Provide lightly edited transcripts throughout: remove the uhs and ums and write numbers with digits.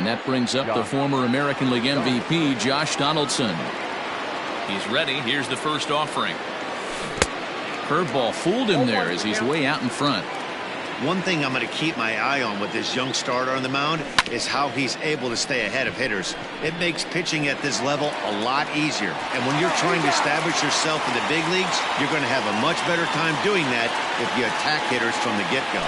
that brings up the former American League MVP, Josh Donaldson. He's ready. Here's the first offering. Curveball fooled him there as he's way out in front. One thing I'm going to keep my eye on with this young starter on the mound is how he's able to stay ahead of hitters. It makes pitching at this level a lot easier. And when you're trying to establish yourself in the big leagues, you're going to have a much better time doing that if you attack hitters from the get-go.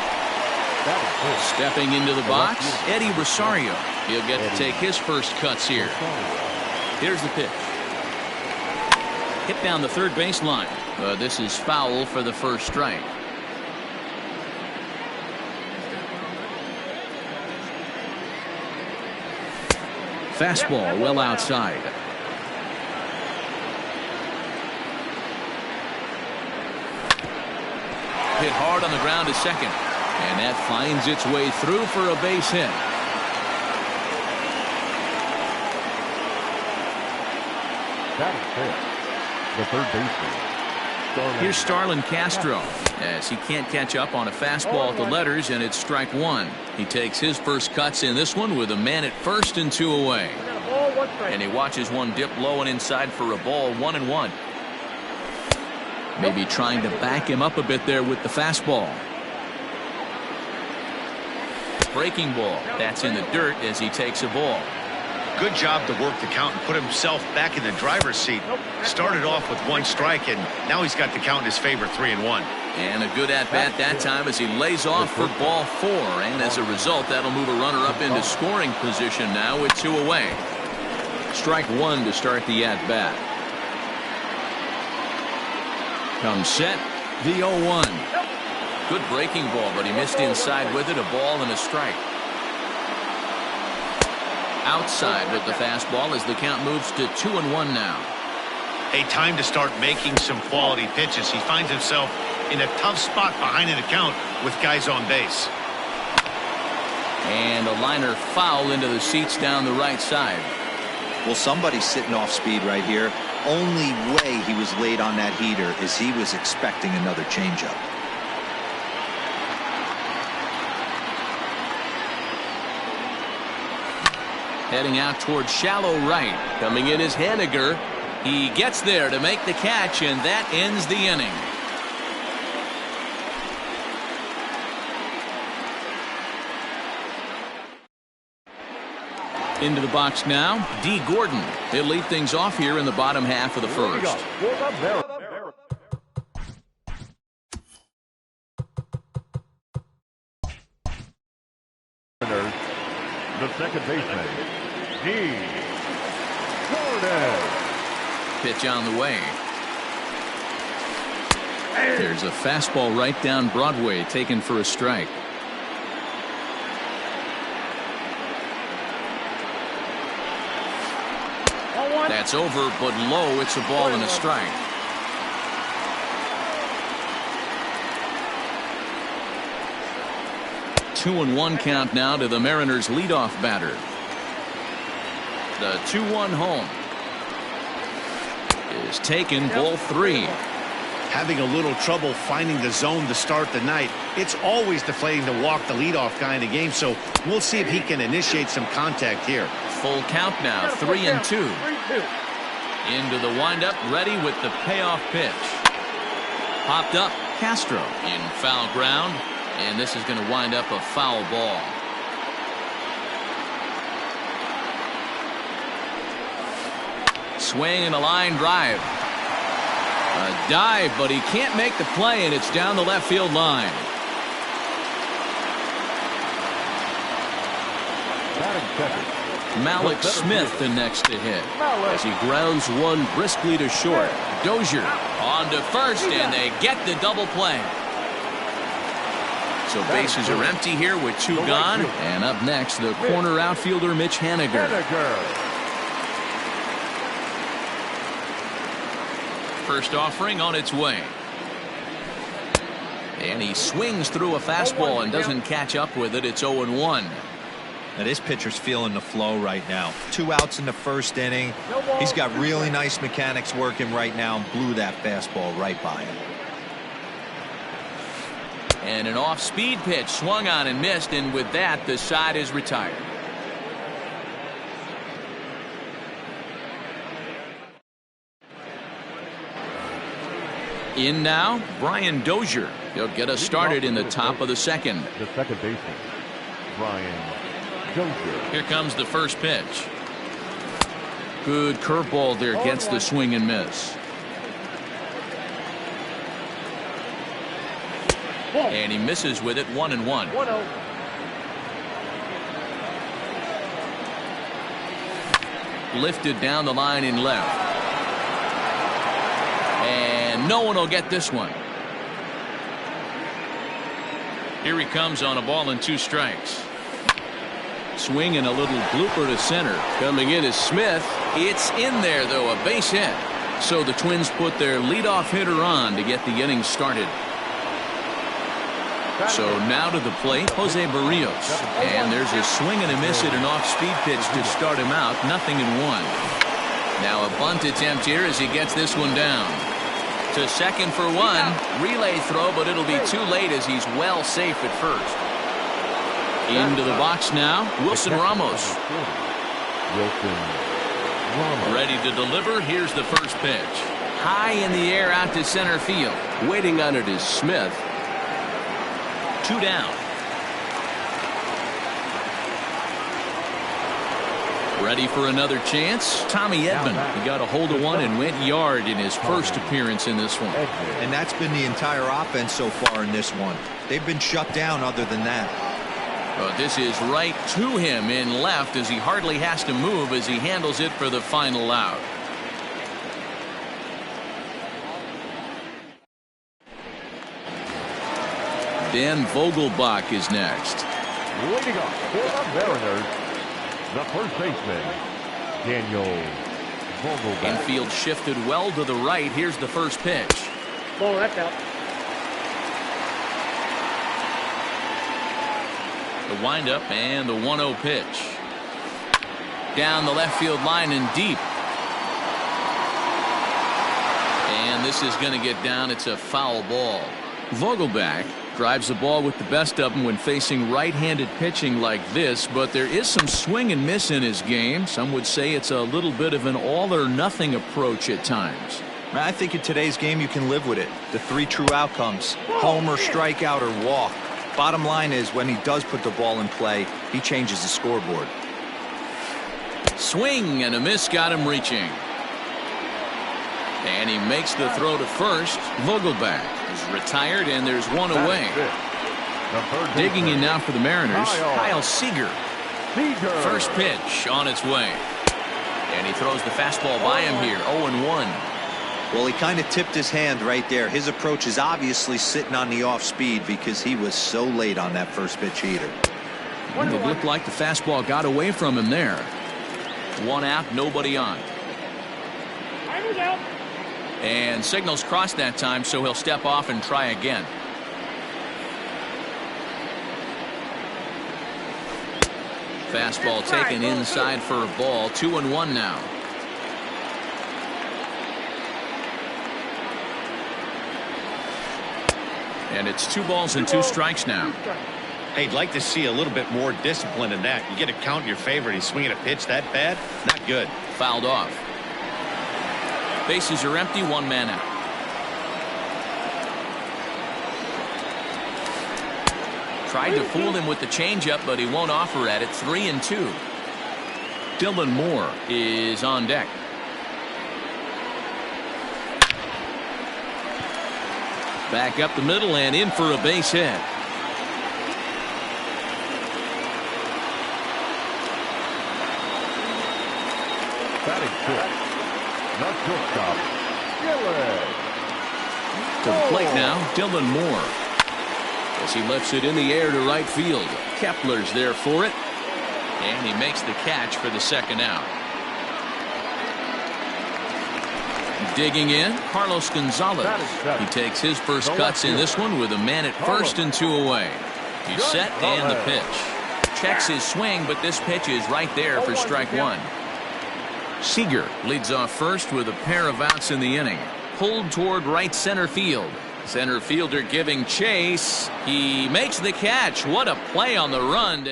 Stepping into the box, Eddie Rosario. He'll get to take his first cuts here. Here's the pitch. Hit down the third baseline. This is foul for the first strike. Fastball well outside. Hit hard on the ground to second. And that finds its way through for a base hit. The third baseman. Here's Starlin Castro as he can't catch up on a fastball at the letters, and it's strike one. He takes his first cuts in this one with a man at first and 2 away. And he watches one dip low and inside for a ball, 1-1. Maybe trying to back him up a bit there with the fastball. Breaking ball. That's in the dirt as he takes a ball. Good job to work the count and put himself back in the driver's seat. Started off with 1 strike, and now he's got the count in his favor, 3-1. And a good at-bat that time as he lays off for ball 4. And as a result, that'll move a runner up into scoring position now with 2 away. Strike 1 to start the at-bat. Comes set, the 0-1. Good breaking ball, but he missed inside with it. A ball and a strike. Outside with the fastball as the count moves to 2-1 now. A time to start making some quality pitches. He finds himself in a tough spot behind in the count with guys on base. And a liner foul into the seats down the right side. Well, somebody's sitting off speed right here. Only way he was late on that heater is he was expecting another changeup. Heading out towards shallow right. Coming in is Haniger. He gets there to make the catch, and that ends the inning. Into the box now, D. Gordon. He'll lead things off here in the bottom half of the first. The second baseman, D. Gordon. Pitch on the way. There's a fastball right down Broadway, taken for a strike. That's over, but low. It's a ball and a strike. Two and 1 count now to the Mariners' leadoff batter. The 2-1 home is taken, ball 3. Having a little trouble finding the zone to start the night. It's always deflating to walk the leadoff guy in the game, so we'll see if he can initiate some contact here. Full count now, 3-2. Into the windup, ready with the payoff pitch. Popped up, Castro in foul ground, and this is going to wind up a foul ball. Swing and a line drive. A dive, but he can't make the play, and it's down the left field line. Malik Smith the next to hit as he grounds one briskly to short. Dozier on to first, and they get the double play. So bases are empty here with 2 gone. And up next, the corner outfielder Mitch Haniger. First offering on its way. And he swings through a fastball and doesn't catch up with it. It's 0-1. Now this pitcher's feeling the flow right now. 2 outs in the first inning. He's got really nice mechanics working right now and blew that fastball right by him. And an off-speed pitch swung on and missed, and with that, the side is retired. In now, Brian Dozier. He'll get us started in the top of the second. The second baseman, Brian Dozier. Here comes the first pitch. Good curveball there, gets the swing and miss. And he misses with it, 1-1. Lifted down the line in left. And no one will get this one. Here he comes on a ball and 2 strikes. Swing and a little blooper to center. Coming in is Smith. It's in there, though, a base hit. So the Twins put their leadoff hitter on to get the inning started. So now to the plate, Jose Barrios. And there's a swing and a miss at an off-speed pitch to start him out. 0-1. Now a bunt attempt here as he gets this one down. To second for 1. Relay throw, but it'll be too late as he's well safe at first. Into the box now, Wilson Ramos. Ready to deliver. Here's the first pitch. High in the air out to center field. Waiting on it is Smith. 2 down. Ready for another chance. Tommy Edman. He got a hold of one and went yard in his first appearance in this one. And that's been the entire offense so far in this one. They've been shut down other than that. But this is right to him in left as he hardly has to move as he handles it for the final out. Dan Vogelbach is next. Leading up for the Mariners, the first baseman, Daniel Vogelbach. Infield shifted well to the right. Here's the first pitch. Oh, that's out. The windup and the 1-0 pitch. Down the left field line and deep. And this is going to get down. It's a foul ball. Vogelbach drives the ball with the best of them when facing right-handed pitching like this, but there is some swing and miss in his game. Some would say it's a little bit of an all-or-nothing approach at times. I think in today's game you can live with it. The 3 true outcomes: homer, strikeout, or walk. Bottom line is when he does put the ball in play, he changes the scoreboard. Swing and a miss got him reaching. And he makes the throw to first. Vogelbach is retired, and there's one away. Digging in now for the Mariners, Kyle Seager. First pitch on its way. And he throws the fastball by him here, 0-1. Well, he kind of tipped his hand right there. His approach is obviously sitting on the off speed because he was so late on that first pitch heater. It looked like the fastball got away from him there. 1 out, nobody on. And signals crossed that time, so he'll step off and try again. Fastball taken inside for a ball. 2-1 now. And it's 2 balls and 2 strikes now. Hey, I'd like to see a little bit more discipline in that. You get a count in your favor and he's swinging a pitch that bad. Not good. Fouled off. Bases are empty, 1 man out. Tried to fool him with the changeup, but he won't offer at it. 3-2. Dylan Moore is on deck. Back up the middle and in for a base hit. Batting 6. Not shortstop, Dylan. To the plate now, Dylan Moore. As he lifts it in the air to right field. Kepler's there for it. And he makes the catch for the second out. Digging in, Carlos Gonzalez. He takes his first cuts in this one with a man at first and 2 away. He's set and the pitch. Checks his swing, but this pitch is right there for strike 1. Seager leads off first with a pair of outs in the inning. Pulled toward right center field. Center fielder giving chase. He makes the catch. What a play on the run.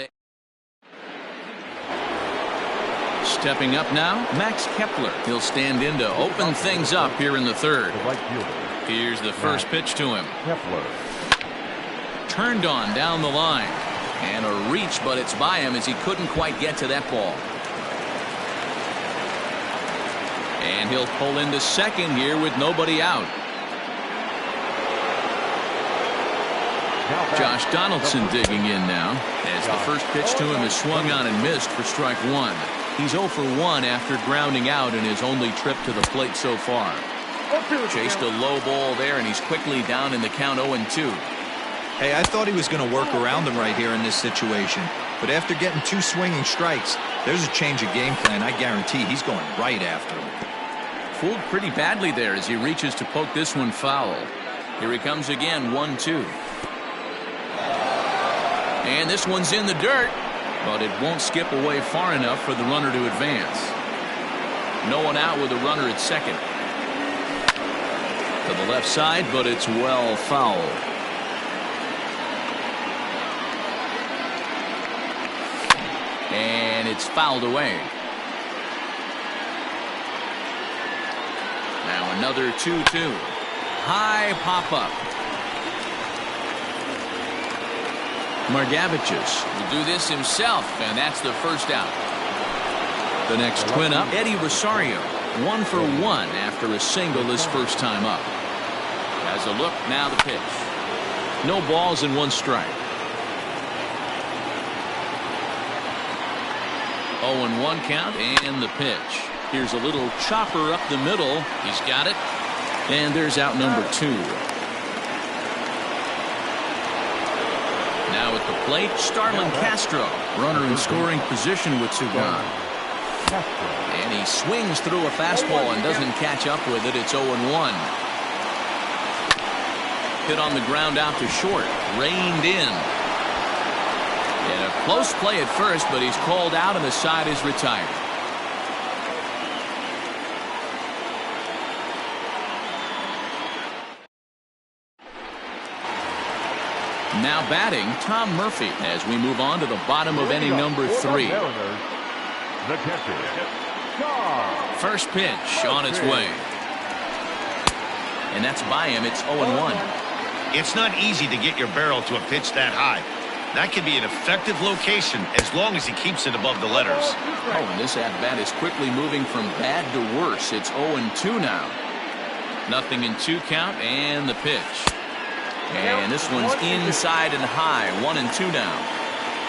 Stepping up now, Max Kepler. He'll stand in to open things up here in the third. The right fielder, Here's the first pitch to him. Kepler. Turned on down the line. And a reach, but it's by him as he couldn't quite get to that ball. And he'll pull into second here with nobody out. Josh Donaldson digging in now as the first pitch to him is swung on and missed for strike one. He's 0 for 1 after grounding out in his only trip to the plate so far. Chased a low ball there, and he's quickly down in the count 0-2. Hey, I thought he was going to work around him right here in this situation. But after getting 2 swinging strikes, there's a change of game plan. I guarantee he's going right after him. Fooled pretty badly there as he reaches to poke this one foul. Here he comes again, 1-2. And this one's in the dirt, but it won't skip away far enough for the runner to advance. No one out with a runner at second. To the left side, but it's well fouled. And it's fouled away. Now another 2-2. High pop-up. Margevicius will do this himself, and that's the first out. The next twin up, Eddie Rosario. 1 for 1 after a single his first time up. Has a look, now the pitch. No balls and 1 strike. 0-1 count and the pitch. Here's a little chopper up the middle. He's got it. And there's out number 2. Now at the plate, Starlin Castro. Runner in scoring position with 2 gone. And he swings through a fastball and doesn't catch up with it. It's 0-1. Hit on the ground out to short. Reined in. And a close play at first, but he's called out and the side is retired. Now batting, Tom Murphy, as we move on to the bottom of inning number 3. The catcher, First pitch on its way. And that's by him. It's 0-1. It's not easy to get your barrel to a pitch that high. That can be an effective location as long as he keeps it above the letters. Oh, and this at-bat is quickly moving from bad to worse. It's 0-2 now. 0-2 count and the pitch. And this one's inside and high. 1-2 now.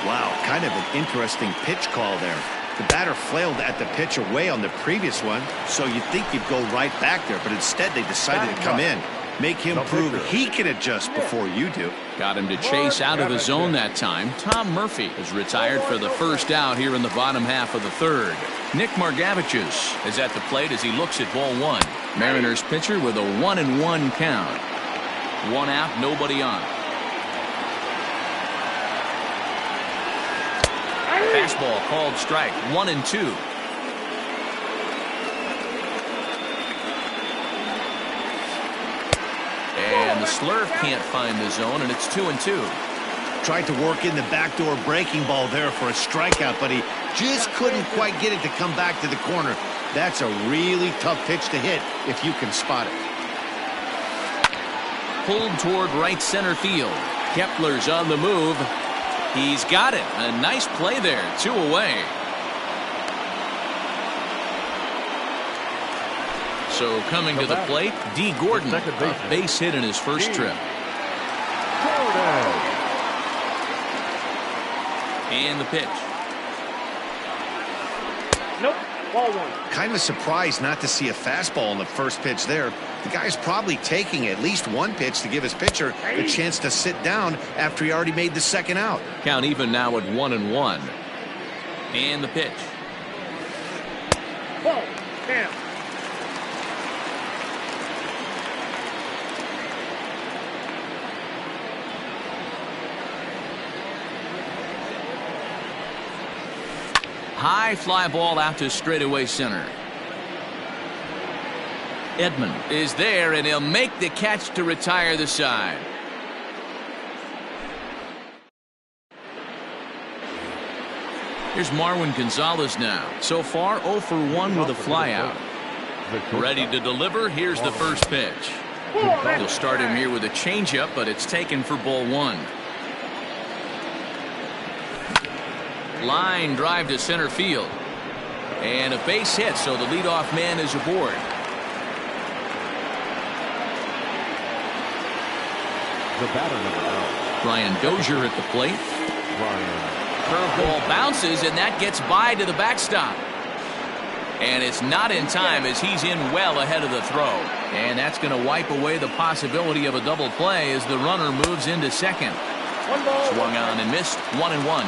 Wow, kind of an interesting pitch call there. The batter flailed at the pitch away on the previous one, so you'd think he'd go right back there, but instead they decided to come in. Make him prove he can adjust before you do. Got him to chase out of the zone that time. Tom Murphy is retired for the first out here in the bottom half of the third. Nick Margevicius is at the plate as he looks at ball 1. Mariners pitcher with a 1-1 count. 1 out, nobody on. Fastball called strike. 1-2. And the slurve can't find the zone, and it's 2-2. Tried to work in the backdoor breaking ball there for a strikeout, but he just couldn't quite get it to come back to the corner. That's a really tough pitch to hit if you can spot it. Pulled toward right center field. Kepler's on the move. He's got it. A nice play there. 2 away. So coming to the plate, D. Gordon, a base hit in his first trip. And the pitch. Nope. Ball 1. Kind of surprised not to see a fastball on the first pitch there. The guy's probably taking at least 1 pitch to give his pitcher a chance to sit down after he already made the second out. Count even now at 1-1. And the pitch. Ball. Down. High fly ball out to straightaway center. Edman is there, and he'll make the catch to retire the side. Here's Marwin Gonzalez now. So far 0 for 1 with a flyout. Ready to deliver. Here's the first pitch. He'll start him here with a changeup, but it's taken for ball 1. Line drive to center field. And a base hit, so the leadoff man is aboard. The batter number 9. Brian Dozier at the plate. Curveball bounces, and that gets by to the backstop. And it's not in time as he's in well ahead of the throw. And that's going to wipe away the possibility of a double play as the runner moves into second. Swung on and missed. 1-1.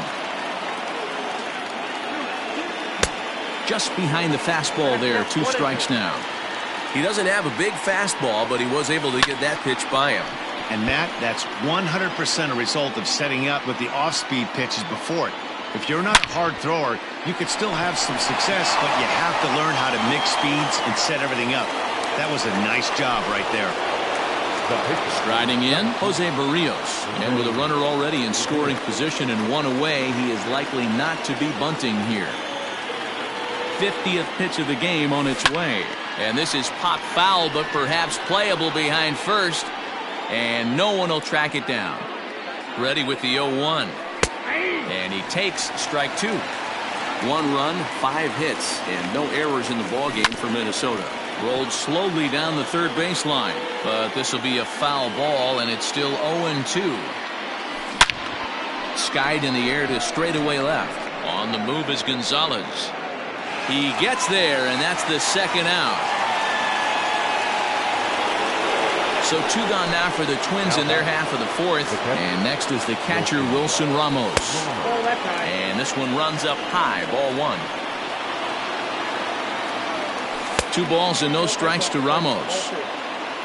Just behind the fastball there. 2 strikes now. He doesn't have a big fastball, but he was able to get that pitch by him. And Matt, that's 100% a result of setting up with the off-speed pitches before it. If you're not a hard thrower, you could still have some success, but you have to learn how to mix speeds and set everything up. That was a nice job right there. Striding in, Jose Barrios. And with a runner already in scoring position and 1 away, he is likely not to be bunting here. 50th pitch of the game on its way. And this is pop foul, but perhaps playable behind first. And no one will track it down. Ready with the 0-1. And he takes strike 2. 1 run, 5 hits, and no errors in the ballgame for Minnesota. Rolled slowly down the third baseline, but this will be a foul ball, and it's still 0-2. Skied in the air to straightaway left. On the move is Gonzalez. He gets there, and that's the second out. So 2 gone now for the Twins in their half of the 4th. And next is the catcher, Wilson Ramos. And this one runs up high, ball 1. 2 balls and no strikes to Ramos.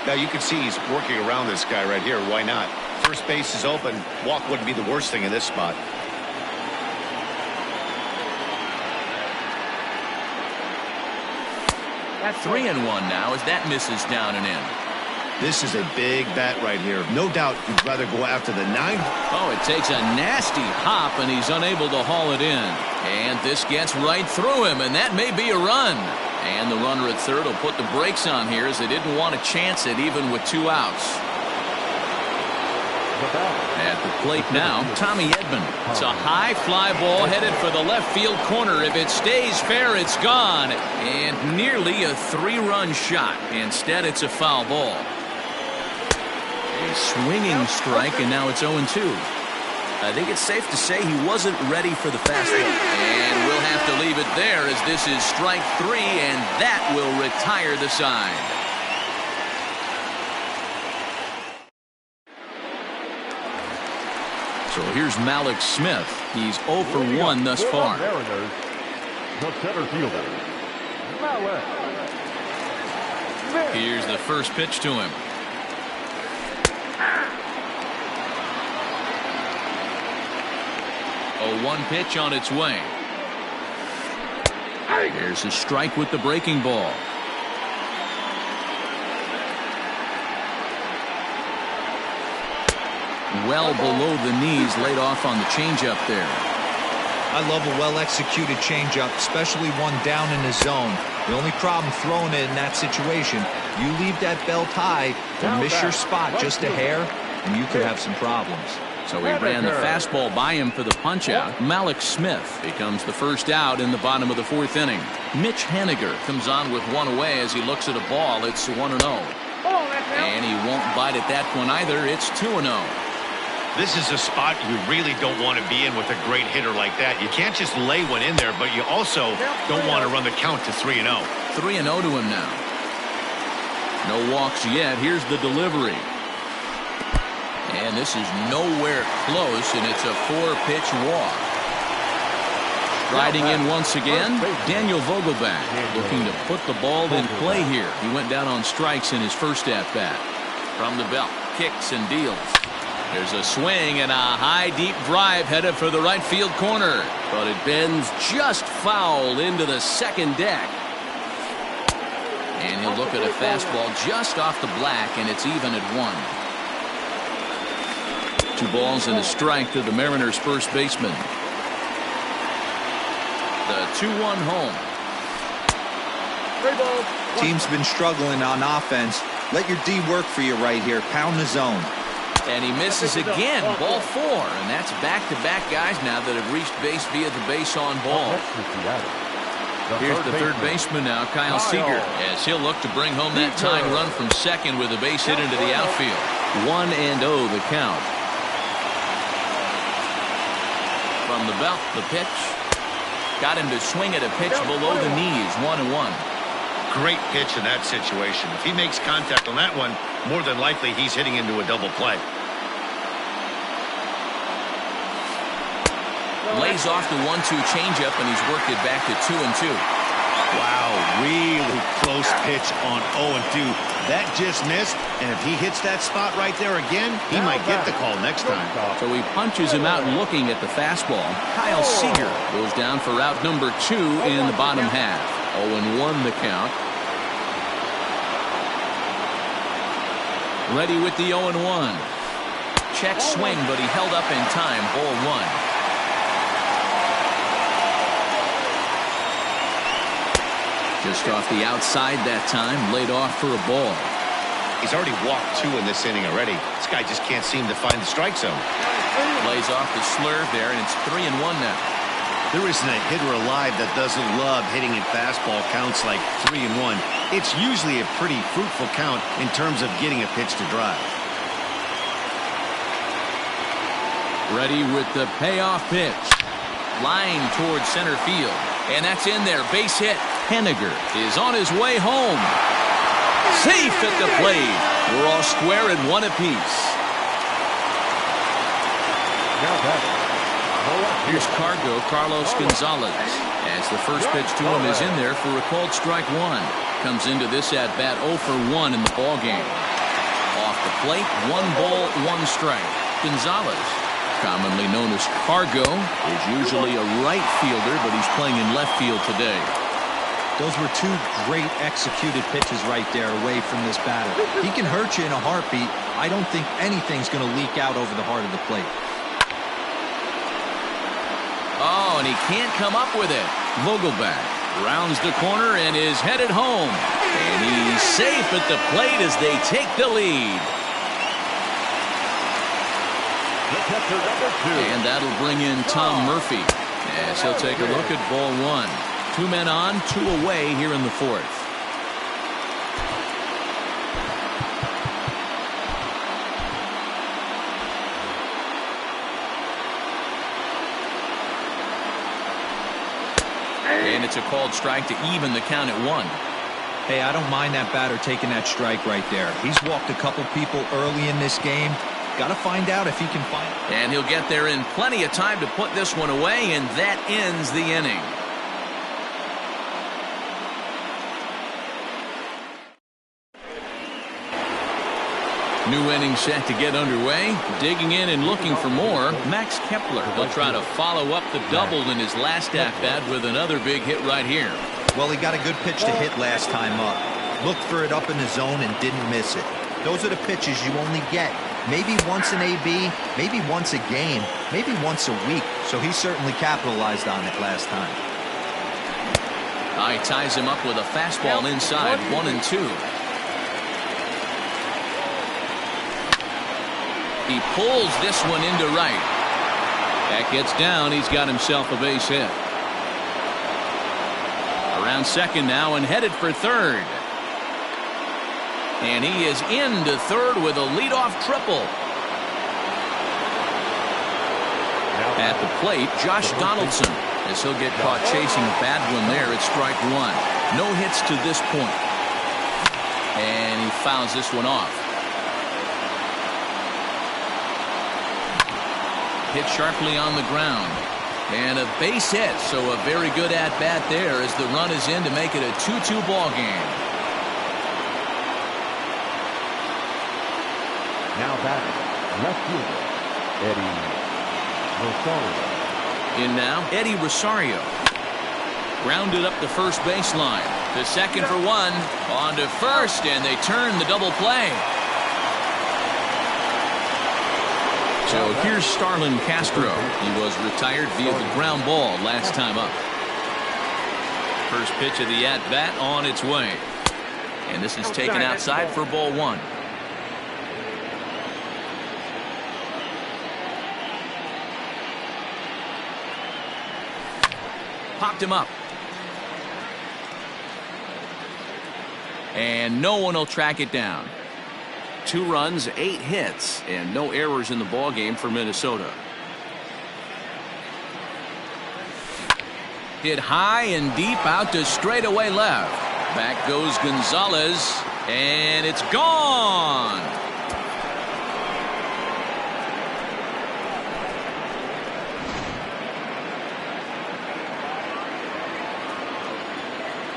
Now you can see he's working around this guy right here. Why not? First base is open. Walk wouldn't be the worst thing in this spot. That's 3-1 now as that misses down and in. This is a big bat right here. No doubt you'd rather go after the 9. Oh, it takes a nasty hop, and he's unable to haul it in. And this gets right through him, and that may be a run. And the runner at third will put the brakes on here as they didn't want to chance it even with 2 outs. At the plate now, Tommy Edman. It's a high fly ball headed for the left field corner. If it stays fair, it's gone. And nearly a 3-run shot. Instead, it's a foul ball. A swinging strike, and now it's 0-2. I think it's safe to say he wasn't ready for the fastball. And we'll have to leave it there as this is strike 3, and that will retire the side. So here's Malik Smith. He's 0 for 1 thus far. The center fielder, Malik Smith. Here's the first pitch to him. A 1 pitch on its way. There's a strike with the breaking ball. Well below the knees, laid off on the changeup there. I love a well-executed changeup, especially one down in the zone. The only problem throwing it in that situation, you leave that belt high or miss your spot just a hair, and you could have some problems. So he ran the fastball by him for the punch-out. Malik Smith becomes the first out in the bottom of the 4th inning. Mitch Haniger comes on with 1 away as he looks at a ball. It's 1-0. And he won't bite at that one either. It's 2-0. This is a spot you really don't want to be in with a great hitter like that. You can't just lay one in there, but you also don't want to run the count to 3-0. 3-0 to him now. No walks yet. Here's the delivery. And this is nowhere close, and it's a 4-pitch walk. Riding in once again, Daniel Vogelbach looking to put the ball in play here. He went down on strikes in his first at-bat. From the belt, kicks and deals. There's a swing and a high deep drive headed for the right field corner, but it bends just foul into the second deck. And he'll look at a fastball just off the black, and it's even at 1. 2 balls and a strike to the Mariners' first baseman. The 2-1 home. Team's been struggling on offense. Let your D work for you right here. Pound the zone. And he misses again. Ball 4. And that's back-to-back guys now that have reached base via the base on ball. Here's the third baseman now, Kyle Seager, as he'll look to bring home that tying run from second with a base hit into the outfield. 1-0 the count. From the belt, the pitch. Got him to swing at a pitch below the knees. 1-1. Great pitch in that situation. If he makes contact on that one, more than likely he's hitting into a double play. Lays off the 1-2 changeup, and he's worked it back to 2-2. Wow, really close pitch on 0-2. That just missed, and if he hits that spot right there again, he might get the call next time. So he punches him out looking at the fastball. Kyle Seager goes down for out number 2 in the bottom half. 0-1 the count. Ready with the 0-1. Check swing, but he held up in time. Ball 1. Just off the outside that time, laid off for a ball. He's already walked 2 in this inning already. This guy just can't seem to find the strike zone. Lays off the slurve there, and it's 3-1 now. There isn't a hitter alive that doesn't love hitting at fastball counts like 3-1. It's usually a pretty fruitful count in terms of getting a pitch to drive. Ready with the payoff pitch. Line towards center field. And that's in there. Base hit. Henniger is on his way home. Safe at the plate. We're all square and 1 apiece. Here's Carlos Gonzalez, as the first pitch to him is in there for a called strike 1. Comes into this at bat 0 for 1 in the ball game. Off the plate, 1 ball, 1 strike. Gonzalez, commonly known as Cargo, is usually a right fielder, but he's playing in left field today. Those were 2 great executed pitches right there away from this batter. He can hurt you in a heartbeat. I don't think anything's going to leak out over the heart of the plate. Oh, and he can't come up with it. Vogelbach rounds the corner and is headed home. And he's safe at the plate as they take the lead. And that'll bring in Tom Murphy, as he'll take a look at ball 1. 2 men on, 2 away here in the 4th. And it's a called strike to even the count at 1. Hey, I don't mind that batter taking that strike right there. He's walked a couple people early in this game. Got to find out if he can find it. And he'll get there in plenty of time to put this one away, and that ends the inning. New inning set to get underway. Digging in and looking for more, Max Kepler. He'll try to follow up the double in his last at-bat with another big hit right here. Well, he got a good pitch to hit last time up. Looked for it up in the zone and didn't miss it. Those are the pitches you only get. Maybe once an AB, maybe once a game, maybe once a week. So he certainly capitalized on it last time. He ties him up with a fastball inside, 1-2. He pulls this one into right. That gets down. He's got himself a base hit. Around second now and headed for third. And he is into third with a leadoff triple. At the plate, Josh Donaldson, as he'll get caught chasing a bad one there at strike 1. No hits to this point. And he fouls this one off. Hit sharply on the ground. And a base hit, so a very good at-bat there as the run is in to make it a 2-2 ball game. Now batting, left fielder, Eddie Rosario. In now, Eddie Rosario. Grounded up the first baseline. To second for 1. On to first, and they turn the double play. So here's Starlin Castro. He was retired via the ground ball last time up. First pitch of the at-bat on its way. And this is taken outside for ball one. Popped him up. And no one will track it down. 2 runs, 8 hits, and no errors in the ballgame for Minnesota. Hit high and deep out to straightaway left. Back goes Gonzalez, and it's gone.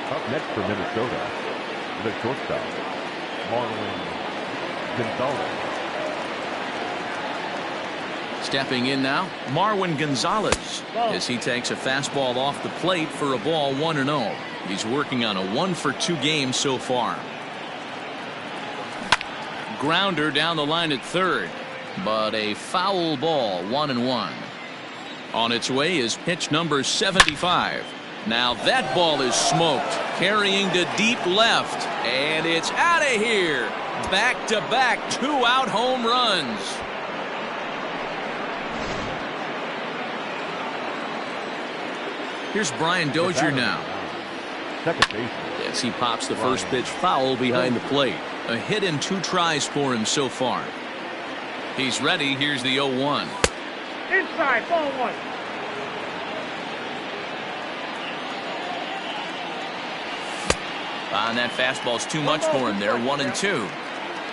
Up next for Minnesota, the shortstop, Marwin Gonzalez. Stepping in now, Marwin Gonzalez, as he takes a fastball off the plate for a ball 1-0. He's working on a 1-for-2 game so far. Grounder down the line at third, but a foul ball, 1-1. On its way is pitch number 75. Now that ball is smoked, carrying to deep left, and it's out of here. Back-to-back 2-out home runs. Here's Brian Dozier now. Second base. As he pops the first pitch foul behind the plate. A hit in 2 tries for him so far. He's ready. Here's the 0-1. Inside, ball 1. And that fastball's too much for him there. 1-2.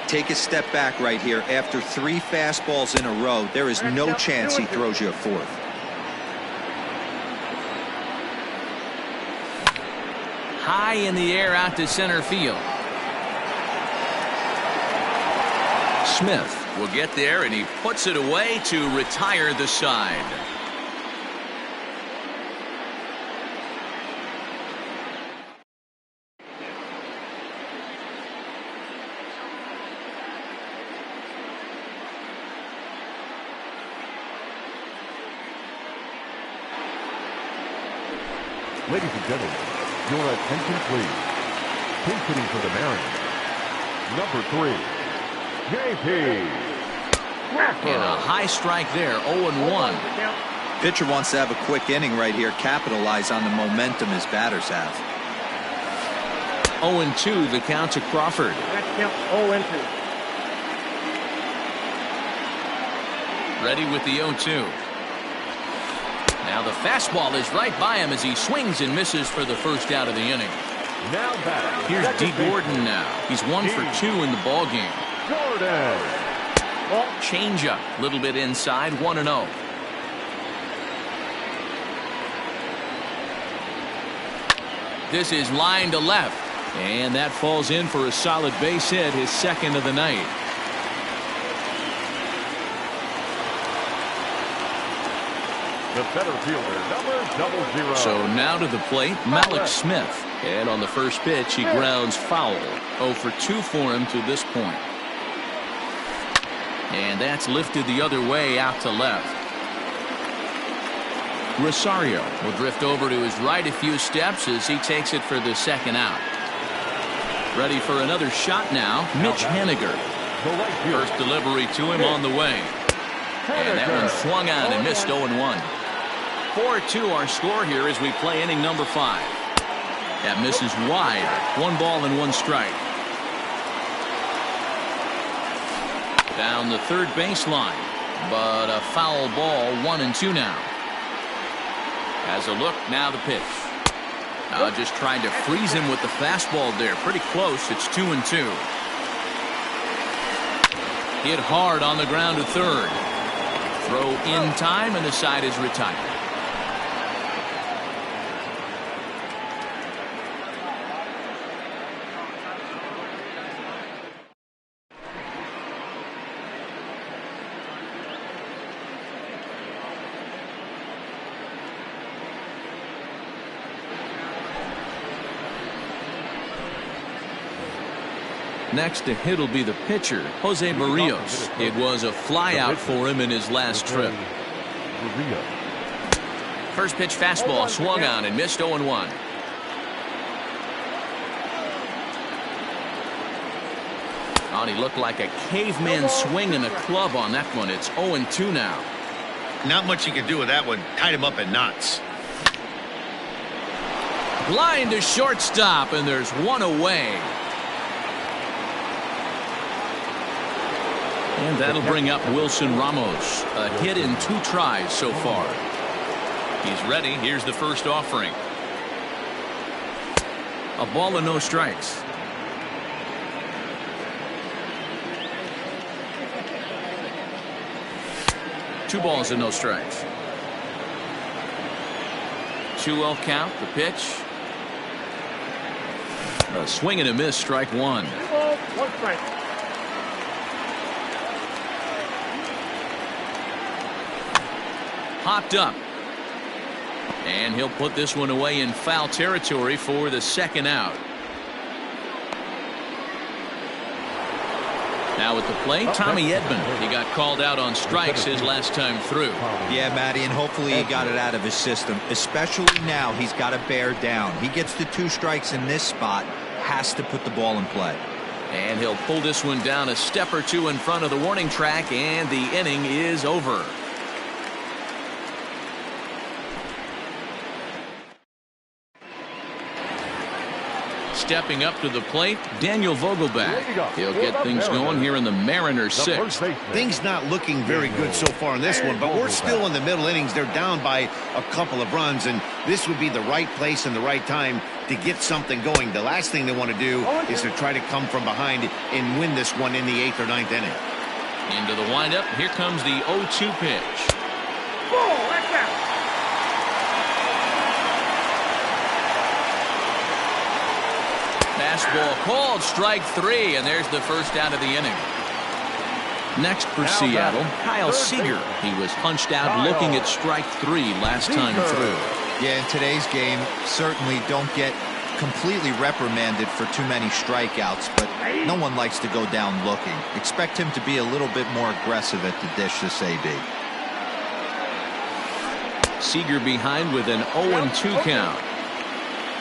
Take a step back right here. After 3 fastballs in a row, there is no chance he throws you a 4th. High in the air out to center field. Smith will get there, and he puts it away to retire the side. Ladies and gentlemen, your attention please. Pinch hitting for the Mariners, number 3, J.P. And a high strike there, 0-1. Pitcher wants to have a quick inning right here, capitalize on the momentum his batters have. 0-2, the count to Crawford. That's count 0-2. Ready with the 0-2. Now the fastball is right by him as he swings and misses for the first out of the inning. Now back. Here's D. Gordon now. He's 1 for 2 in the ball game. Gordon. Changeup, a little bit inside, 1-0. This is line to left, and that falls in for a solid base hit, his 2nd of the night. The center fielder, number 00. So now to the plate, Malik Smith. And on the first pitch, he grounds foul. 0 for 2 for him to this point. And that's lifted the other way out to left. Rosario will drift over to his right a few steps as he takes it for the 2nd out. Ready for another shot now, Mitch Haniger. First delivery to him on the way. And that one swung on and missed 0-1. 4-2 our score here as we play inning number 5. That misses wide. 1 ball and 1 strike. Down the third baseline, but a foul ball, 1-2 now. Has a look, now the pitch. Just trying to freeze him with the fastball there. Pretty close, it's 2-2. Hit hard on the ground to third. Throw in time, and the side is retired. Next to hit will be the pitcher, Jose Barrios. It was a flyout for him in his last trip. First pitch fastball swung on and missed 0-1. Oh, and he looked like a caveman swinging a club on that one. It's 0-2 now. Not much you can do with that one. Tied him up in knots. Line to shortstop, and there's one away. And that'll bring up Wilson Ramos. A hit in 2 tries so far. He's ready. Here's the first offering. A ball and no strikes. Two balls and no strikes. 2-0 count. The pitch. A swing and a miss. Strike one. 2 balls, 1 strike. Hopped up. And he'll put this one away in foul territory for the second out. Now at the plate, Tommy Edman. He got called out on strikes his last time through. Yeah, Matty, and hopefully he got it out of his system. Especially now, he's got to bear down. He gets the 2 strikes in this spot, has to put the ball in play. And he'll pull this one down a step or 2 in front of the warning track, and the inning is over. Stepping up to the plate, Daniel Vogelbach. He'll get things going here in the Mariners' 6th. Things not looking very good so far in this one, but we're still in the middle innings. They're down by a couple of runs, and this would be the right place and the right time to get something going. The last thing they want to do is to try to come from behind and win this one in the 8th or 9th inning. Into the windup. Here comes the 0-2 pitch. Ball, that's out. Fastball called, strike 3, and there's the first out of the inning. Next for Seattle, Kyle Seager. He was punched out looking at strike 3 last time through. Yeah, in today's game, certainly don't get completely reprimanded for too many strikeouts, but no one likes to go down looking. Expect him to be a little bit more aggressive at the dish this AB. Seager behind with an 0-2 count.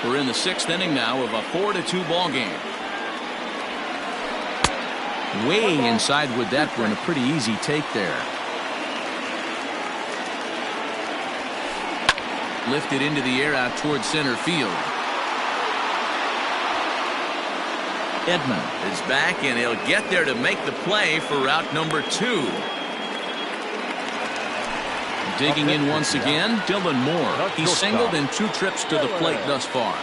We're in the 6th inning now of a 4-2 ball game. Way inside with that one, a pretty easy take there. Lifted into the air out towards center field. Edman is back, and he'll get there to make the play for out number 2. Digging in once again, Dylan Moore. He's singled in 2 trips to the plate thus far.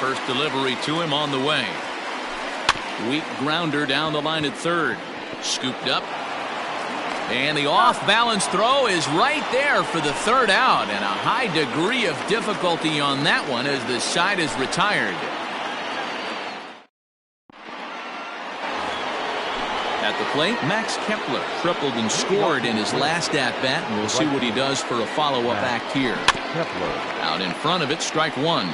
First delivery to him on the way. Weak grounder down the line at third. Scooped up. And the off-balance throw is right there for the 3rd out. And a high degree of difficulty on that one as the side is retired. At the plate, Max Kepler tripled and scored in his last at-bat, and we'll see what he does for a follow-up act here. Out in front of it, strike 1.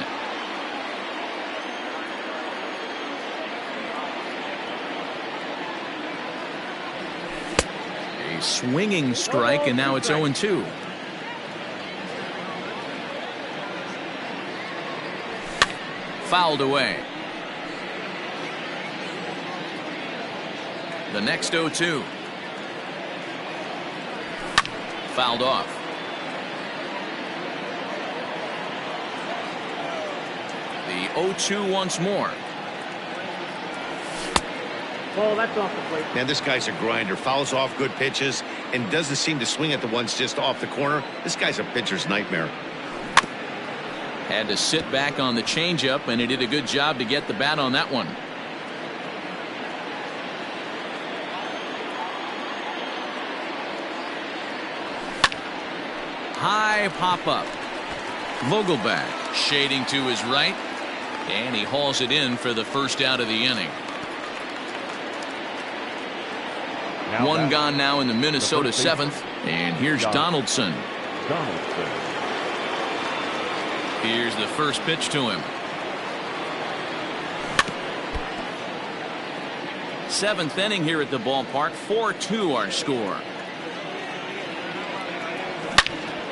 A swinging strike, and now it's 0-2. Fouled away. The next 0-2. Fouled off. The 0-2 once more. Ball, that's off the plate. Man, this guy's a grinder. Fouls off good pitches and doesn't seem to swing at the ones just off the corner. This guy's a pitcher's nightmare. Had to sit back on the changeup, and he did a good job to get the bat on that one. High pop-up. Vogelbach shading to his right, and he hauls it in for the first out of the inning. One gone now in the Minnesota 7th, and here's Donaldson. Here's the first pitch to him. 7th inning here at the ballpark. 4-2 our score.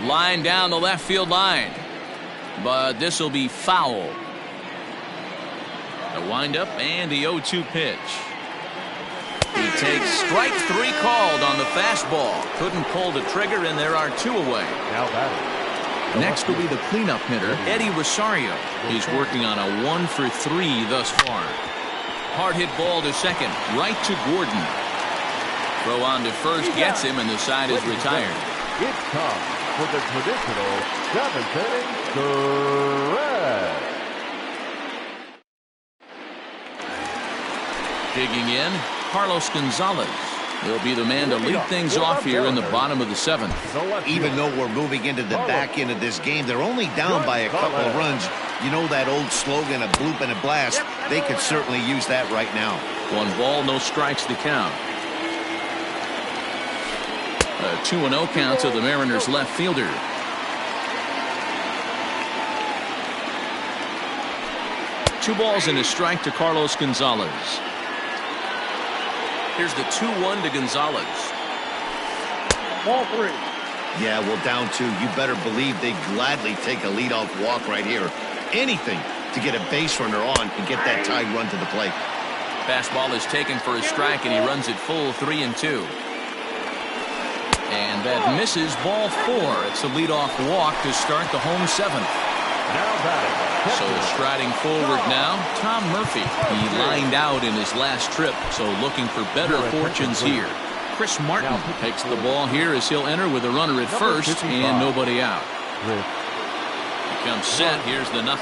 Line down the left field line, but this will be foul. The windup and the 0-2 pitch. He takes strike 3 called on the fastball. Couldn't pull the trigger, and there are 2 away. Now batting. Next will be the cleanup hitter, Eddie Rosario. He's working on a 1 for 3 thus far. Hard hit ball to second, right to Gordon. Throw on to first gets him, and the side is retired. It's time for the traditional 7th inning stretch. Digging in, Carlos Gonzalez. He'll be the man to lead things off here in the bottom of the 7th. Even though we're moving into the back end of this game, they're only down by a couple of runs. You know that old slogan, a bloop and a blast? They could certainly use that right now. 1 ball, no strikes to count. A 2-0 count to the Mariners left fielder. Two balls and a strike to Carlos Gonzalez. Here's the 2-1 to Gonzalez. Ball 3. Yeah, well, down 2. You better believe they'd gladly take a leadoff walk right here. Anything to get a base runner on and get that tied run to the plate. Fastball is taken for a strike, and he runs it full 3-2. And that misses, ball 4. It's a leadoff walk to start the home 7th. Now batting. So striding forward now, Tom Murphy. He lined out in his last trip, so looking for better fortunes here. Chris Martin takes the ball here as he'll enter with a runner at first and nobody out. He comes set. Here's the 0-0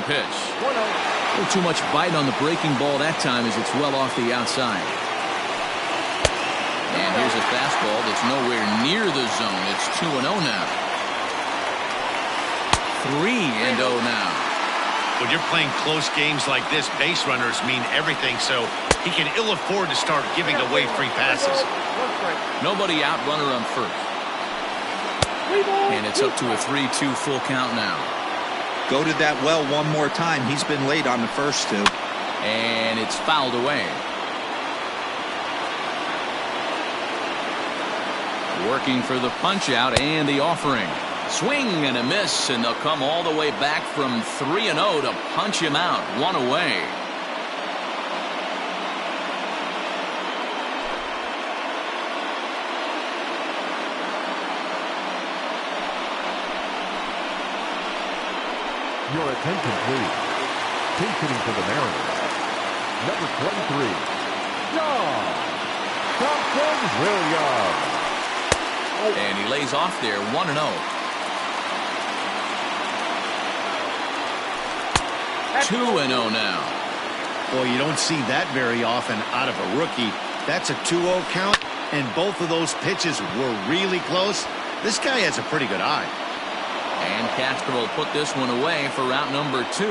pitch. A little too much bite on the breaking ball that time as it's well off the outside. And here's a fastball that's nowhere near the zone. It's 2-0 now. 3-0 now. When you're playing close games like this, base runners mean everything, so he can ill afford to start giving away free passes. Nobody out, runner on first. And it's up to a 3-2 full count now. Go to that well one more time. He's been late on the first 2. And it's fouled away. Working for the punch out and the offering. Swing and a miss, and they'll come all the way back from 3-0 to punch him out. 1 away. Your attention, please. Pinch hitting for the Mariners. Number 23, John Thompson-Williams. And he lays off there, 1-0. 2-0 now. Boy, you don't see that very often out of a rookie. That's a 2-0 count, and both of those pitches were really close. This guy has a pretty good eye. And Castro will put this one away for route number 2.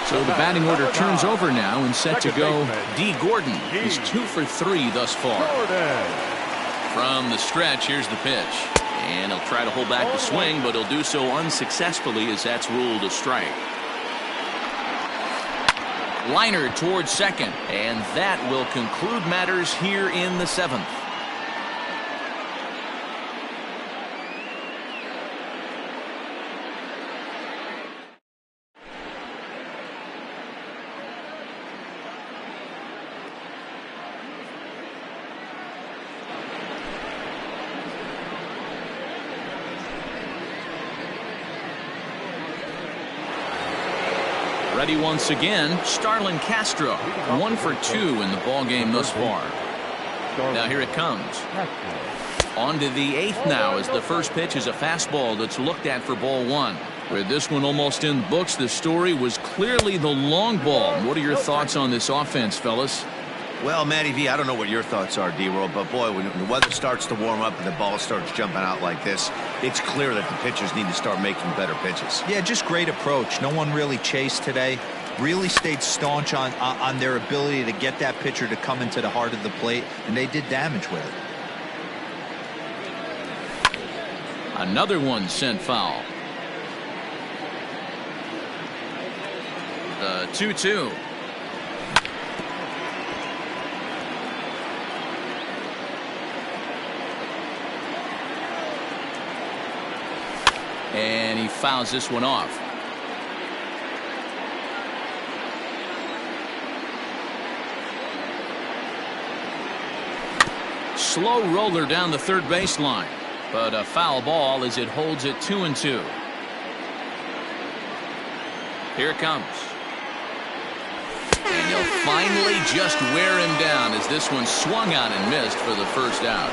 So the batting order turns over now, and set to go D. Gordon. He's 2 for 3 thus far. From the stretch, here's the pitch. And he'll try to hold back the swing, but he'll do so unsuccessfully as that's ruled a strike. Liner towards second, and that will conclude matters here in the 7th. Ready once again, Starlin Castro. 1 for 2 in the ballgame thus far. Now here it comes. On to the 8th now, as the first pitch is a fastball that's looked at for ball 1. With this one almost in the books, the story was clearly the long ball. What are your thoughts on this offense, fellas? Well, Matty V, I don't know what your thoughts are, D-Roll, but boy, when the weather starts to warm up and the ball starts jumping out like this, it's clear that the pitchers need to start making better pitches. Yeah, just great approach. No one really chased today. Really stayed staunch on their ability to get that pitcher to come into the heart of the plate, and they did damage with it. Another one sent foul. The 2-2. And he fouls this one off. slow roller down the third baseline, but a foul ball as it holds it 2-2. Here it comes. And he'll finally just wear him down as this one swung on and missed for the first out.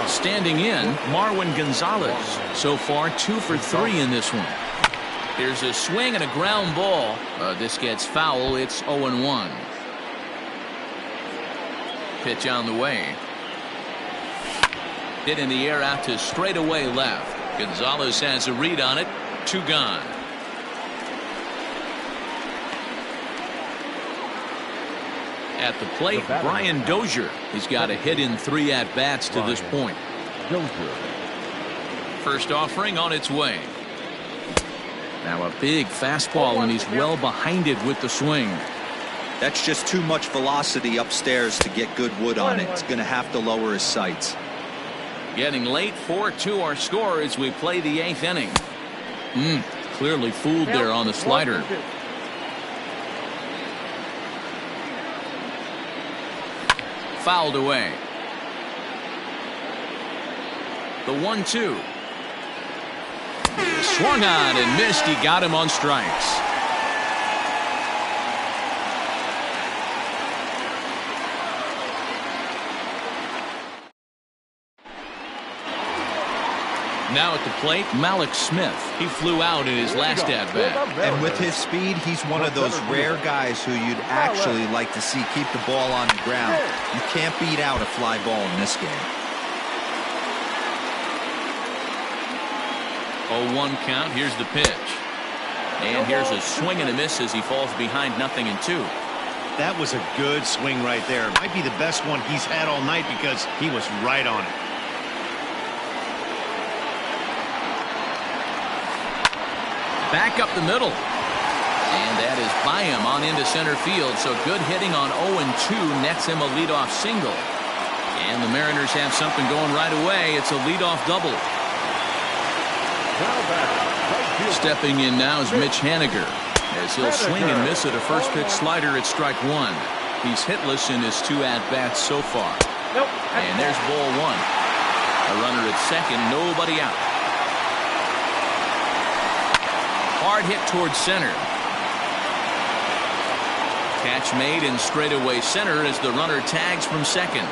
Standing in, Marwin Gonzalez. So far 2 for 3 in this one. Here's a swing and a ground ball. This gets foul. It's 0-1. Pitch on the way. Hit in the air out to straightaway left. Gonzalez has a read on it. 2 gone. At the plate, Brian Dozier. He's got a hit in 3 at-bats to this point. First offering on its way. Now a big fastball, and he's well behind it with the swing. That's just too much velocity upstairs to get good wood on it. It's going to have to lower his sights. Getting late, 4-2 our score as we play the 8th inning. Clearly fooled there on the slider. Fouled away. The 1-2. Swung on and missed. He got him on strikes. Now at the plate, Malik Smith. He flew out in his last at-bat. And with his speed, he's one of those rare guys who you'd actually like to see keep the ball on the ground. You can't beat out a fly ball in this game. 0-1 count. Here's the pitch. And here's a swing and a miss as he falls behind 0-2. That was a good swing right there. Might be the best one he's had all night because he was right on it. Back up the middle. And that is by him on into center field. So good hitting on 0-2 nets him a leadoff single. And the Mariners have something going right away. It's a leadoff double. Stepping in now is Mitch Haniger, as he'll swing and miss at a first pitch slider at strike 1. He's hitless in his 2 at-bats so far. And there's ball 1. A runner at second, nobody out. Hard hit towards center. Catch made in straightaway center as the runner tags from second.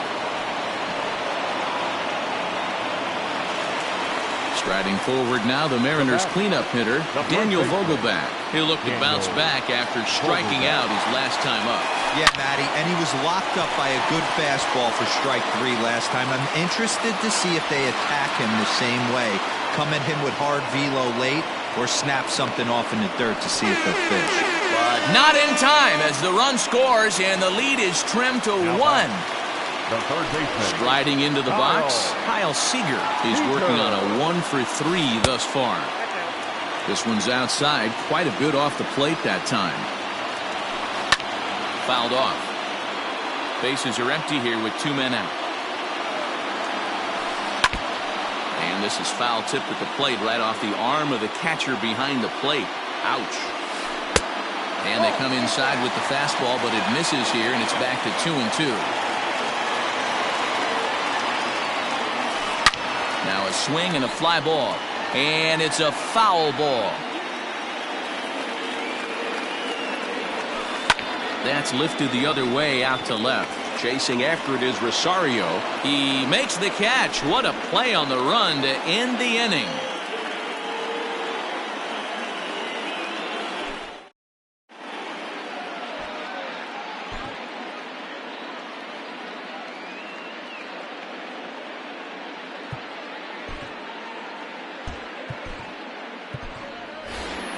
Striding forward now, the Mariners cleanup hitter, Daniel Vogelbach. He'll look to bounce back after striking out his last time up. Yeah, Matty, and he was locked up by a good fastball for strike 3 last time. I'm interested to see if they attack him the same way. Come at him with hard velo late or snap something off in the dirt to see if they'll fish. But not in time as the run scores and the lead is trimmed to 1. The third baseman. Striding into the box, Kyle Seager. He's working on a 1 for 3 thus far. This one's outside, quite a bit off the plate that time. Fouled off. Bases are empty here with 2 men out. And this is foul tipped at the plate right off the arm of the catcher behind the plate. Ouch. And they come inside with the fastball, but it misses here, and it's back to 2-2. Now a swing and a fly ball. And it's a foul ball. That's lifted the other way out to left. Chasing after it is Rosario. He makes the catch. What a play on the run to end the inning.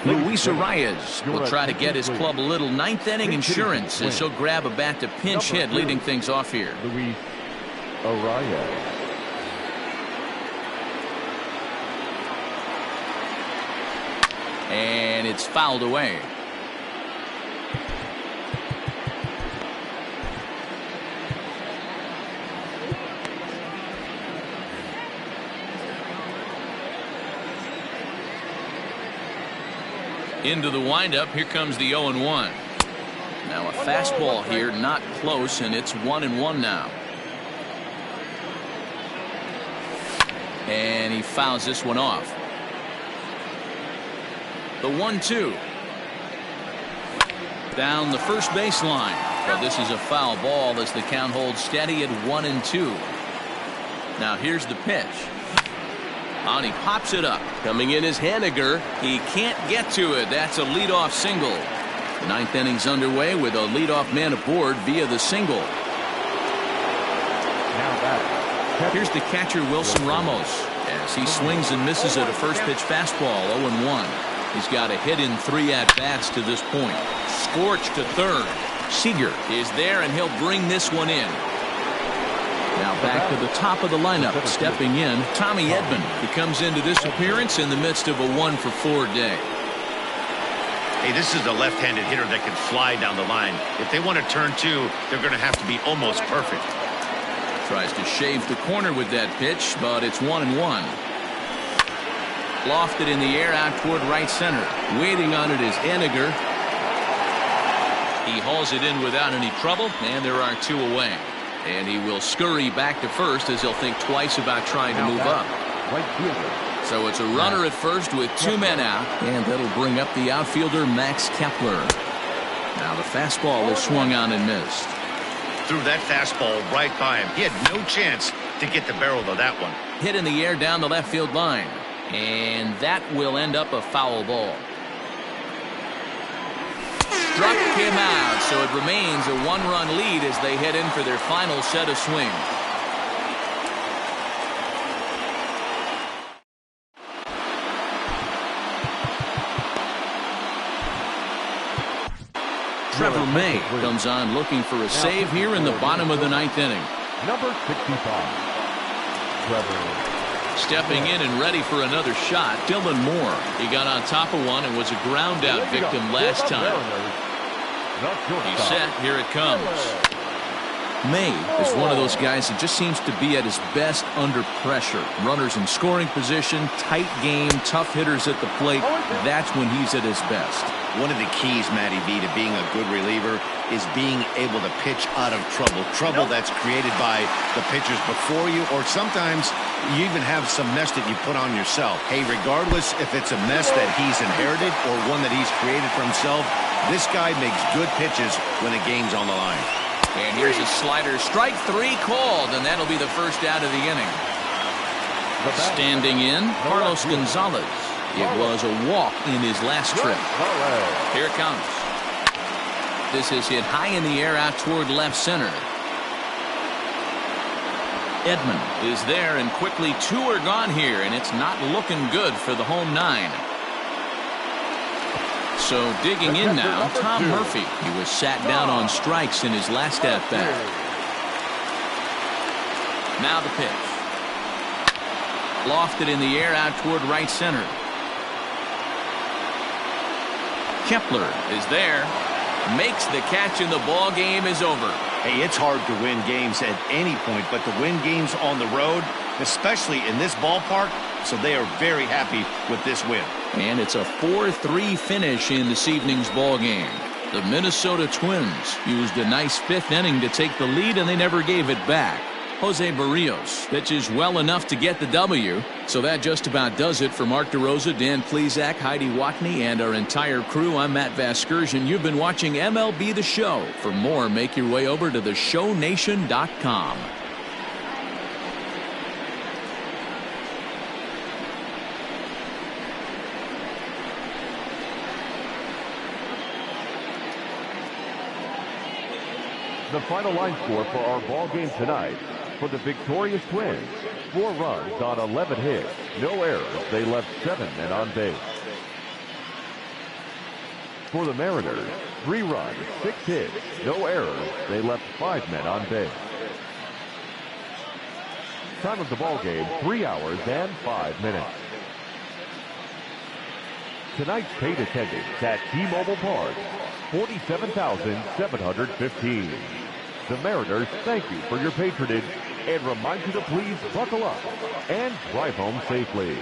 Luis Arias will try to get his club a little 9th inning insurance as he'll grab a bat to pinch hit, leading things off here. Luis Arias. And it's fouled away. Into the windup, here comes the 0-1. Now a fastball here, not close, and it's 1-1 now. And he fouls this one off. The 1-2. Down the first baseline. But this is a foul ball as the count holds steady at 1-2. Now here's the pitch. And he pops it up. Coming in is Haniger. He can't get to it. That's a leadoff single. The ninth inning's underway with a leadoff man aboard via the single. Here's the catcher, Wilson Ramos, as he swings and misses at a first pitch fastball, 0-1. He's got a hit in 3 at-bats to this point. Scorched to third. Seager is there, and he'll bring this one in. Now back to the top of the lineup. Stepping in, Tommy Edman. He comes into this appearance in the midst of a 1-for-4 day. Hey, this is a left-handed hitter that can fly down the line. If they want to turn 2, they're going to have to be almost perfect. Tries to shave the corner with that pitch, but it's 1-1. Lofted in the air out toward right center. Waiting on it is Haniger. He hauls it in without any trouble, and there are 2 away. And he will scurry back to first as he'll think twice about trying to move up. So it's a runner at first with 2 men out, and that'll bring up the outfielder Max Kepler. Now the fastball is swung on and missed. Threw that fastball right by him. He had no chance to get the barrel of that one. Hit in the air down the left field line, and that will end up a foul ball. Struck him out, so it remains a 1-run lead as they head in for their final set of swings. Trevor May comes on looking for a save here in the bottom of the 9th inning. Number 65, Trevor. Stepping in and ready for another shot, Dylan Moore. He got on top of one and was a ground out victim last time. He's set. Here it comes. May is one of those guys that just seems to be at his best under pressure. Runners in scoring position, tight game, tough hitters at the plate. That's when he's at his best. One of the keys, Matty V, to being a good reliever is being able to pitch out of trouble. Trouble that's created by the pitchers before you, or sometimes you even have some mess that you put on yourself. Hey, regardless if it's a mess that he's inherited or one that he's created for himself, this guy makes good pitches when the game's on the line. And here's a slider. Strike 3 called, and that'll be the first out of the inning. Standing in, Carlos Gonzalez. It was a walk in his last trip. Here it comes. This is hit high in the air out toward left center. Edman is there, and quickly 2 are gone here, and it's not looking good for the home 9. So digging in now, Tom Murphy. He was sat down on strikes in his last at-bat. Now the pitch. Lofted in the air out toward right center. Kepler is there. Makes the catch, and the ball game is over. Hey, it's hard to win games at any point, but to win games on the road, especially in this ballpark, so they are very happy with this win. And it's a 4-3 finish in this evening's ball game. The Minnesota Twins used a nice 5th inning to take the lead, and they never gave it back. Jose Barrios pitches well enough to get the W. So that just about does it for Mark DeRosa, Dan Plesac, Heidi Watney, and our entire crew. I'm Matt Vasgersian. You've been watching MLB The Show. For more, make your way over to theshownation.com. The final line score for our ball game tonight. For the victorious Twins, 4 runs on 11 hits, no errors. They left 7 men on base. For the Mariners, 3 runs, 6 hits, no errors. They left 5 men on base. Time of the ball game, 3 hours and 5 minutes. Tonight's paid attendance at T-Mobile Park, 47,715. The Mariners thank you for your patronage and remind you to please buckle up and drive home safely.